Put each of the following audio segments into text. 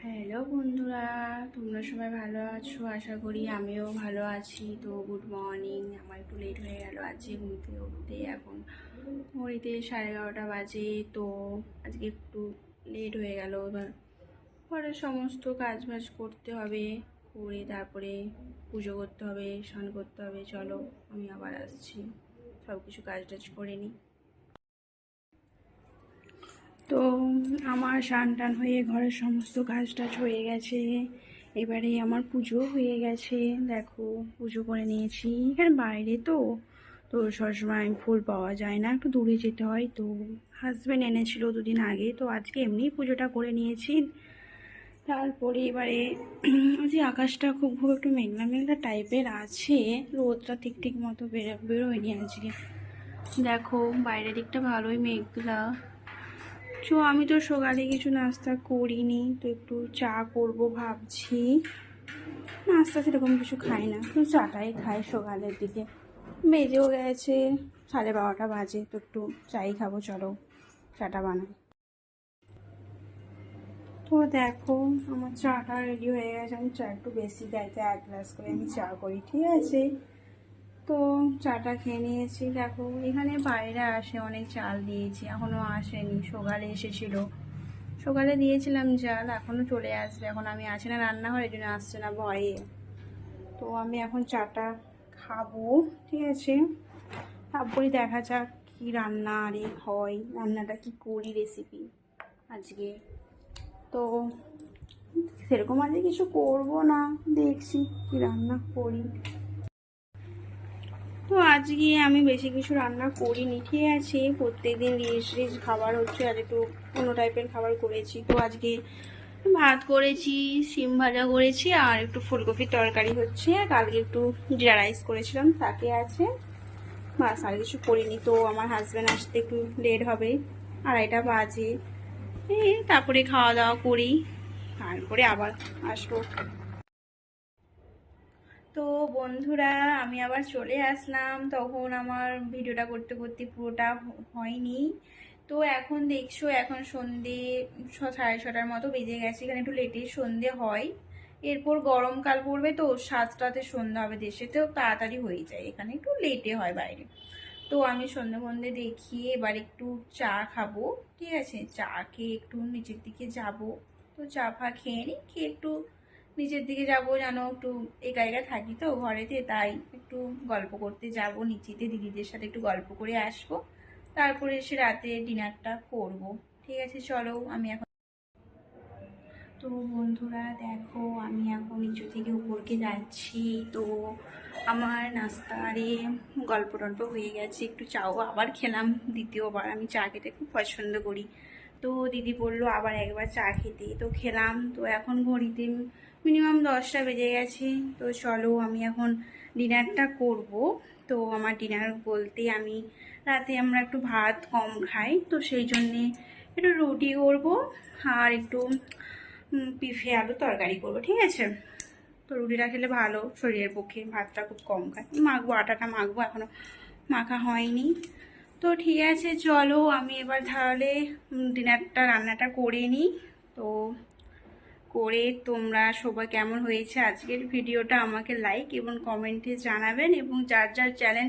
Hello বন্ধুরা, তোমরা সবাই ভালো আছো? আশা করি আমিও ভালো আছি। তো গুড মর্নিং। আমার একটু লেট হয়ে গেল আজকে ঘুম থেকে উঠতে। এখন ঘড়িতে 11:30 বাজে। তো আজকে একটু লেট হয়ে গেল। এবার পরে সমস্ত কাজ বাজ করতে হবে, করে তারপরে পুজো করতে হবে, স্নান করতে হবে। চলো আমি আবার আসছি, সব কিছু কাজ টাজ করে নিই। তো আমার স্নান টান হয়ে ঘরের সমস্ত কাজ টাজ হয়ে গেছে। এবারে আমার পুজো হয়ে গেছে। দেখো পুজো করে নিয়েছি। এখানে বাইরে তো তো সবসময় ফুল পাওয়া যায় না, একটু দূরে যেতে হয়। তো হাজব্যান্ড এনেছিল দুদিন আগে, তো আজকে এমনি পুজোটা করে নিয়েছি। তারপরে এবারে যে আকাশটা খুব একটু মেঘলা মেঘলা টাইপের আছে, রোদটা ঠিক ঠিক মতো বেরোয়নি আজকে। দেখো বাইরের দিকটা ভালোই মেঘলা। আমি তো সকালে কিছু নাস্তা করিনি, তো একটু চা করব ভাবছি। নাস্তা সেরকম কিছু খাই না, তো চাটাই খাই সকালের দিকে। বেজেও গেছে 12:30 বাজে, তো একটু চাই খাবো। চলো চাটা বানাই। তো দেখো আমার চাটা রেডি হয়ে গেছে। আমি চা একটু বেশি খাইতে 1 গ্লাস করে আমি চা করি, ঠিক আছে? তো চাটা খেয়ে নিয়েছি। দেখো এখানে বাইরে আসে অনেক চাল দিয়েছি, এখনও আসেনি। সকালে এসেছিল, সকালে দিয়েছিলাম জাল, এখনও চলে আসবে। এখন আমি আছি না রান্নাঘরে, জন্য আসছে না ভয়ে। তো আমি এখন চাটা খাবো, ঠিক আছে? তারপরে দেখা যাক কি রান্না আরে হয়, রান্নাটা কি করি, রেসিপি আজকে। তো সেরকম আজকে কিছু করবো না, দেখছি কি রান্না করি। তো আজকে আমি বেশি কিছু রান্না করিনি, ঠিক আছে? প্রত্যেকদিন রিচ রিচ খাবার হচ্ছে, আর একটু অন্য টাইপের খাবার করেছি। তো আজকে ভাত করেছি, শিম ভাজা করেছি, আর একটু ফুলকপির তরকারি হচ্ছে। কালকে একটু জিরা রাইস করেছিলাম, তাকে আছে। বাস, আর কিছু করিনি। তো আমার হাজব্যান্ড আসতে একটু লেট হবে, 2:30 বাজে। তারপরে খাওয়া দাওয়া করি, তারপরে আবার আসবো। তো বন্ধুরা, আমি আবার চলে আসলাম। তখন আমার ভিডিওটা করতে করতে পুরোটা হয়নি। তো এখন দেখছো, এখন সন্ধে 6:30 মতো বেজে গেছে। এখানে একটু লেটে সন্ধে হয়। এরপর গরমকাল পড়বে, তো 7টাতে সন্ধ্যা হবে। দেশেতেও তাড়াতাড়ি হয়ে যায়, এখানে একটু লেটে হয় বাইরে। তো আমি সন্ধে ফন্ধে দেখিয়ে এবার একটু চা খাবো, ঠিক আছে? চা খেয়ে একটু নিচের দিকে যাব। তো চা ফা খেয়ে নিই, খেয়ে একটু নিচের দিকে যাব। যেন একটু একা একা থাকি তো ঘরেতে, তাই একটু গল্প করতে যাব নিচেতে, দিদিদের সাথে একটু গল্প করে আসবো। তারপরে এসে রাতে ডিনারটা করব, ঠিক আছে? চলো আমি এখন। তো বন্ধুরা দেখো, আমি এখন নিচু থেকে উপরকে যাচ্ছি। তো আমার নাস্তা আরে গল্প টল্প হয়ে গেছে, একটু চাও আবার খেলাম দ্বিতীয়বার। আমি চা খেতে খুব পছন্দ করি। তো দিদি বললো আবার একবার চা খেতে, তো খেলাম। তো এখন ঘড়িতে মিনিমাম 10টা বেজে গেছে। তো চলো আমি এখন ডিনারটা করব। তো আমার ডিনার বলতে, আমি রাতে আমরা একটু ভাত কম খাই, তো সেই জন্যে একটু রুটি করবো, আর একটু পিফে আলু তরকারি করবো, ঠিক আছে? তো রুটিটা খেলে ভালো শরীরের পক্ষে, ভাতটা খুব কম খায়। মাখবো, আটাটা মাখবো, এখনও মাখা হয়নি। তো ঠিক আছে চলো আমি এবার তাহলে ডিনারটা রান্নাটা করে নিই। তো করে তোমরা সবাই কেমন হয়েছে আজকের ভিডিওটা আমাকে লাইক এবং কমেন্টে জানাবেন, এবং যার যার চ্যানেল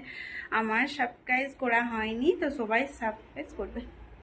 আমার সাবস্ক্রাইব করা হয়নি, তো সবাই সাবস্ক্রাইব করবে।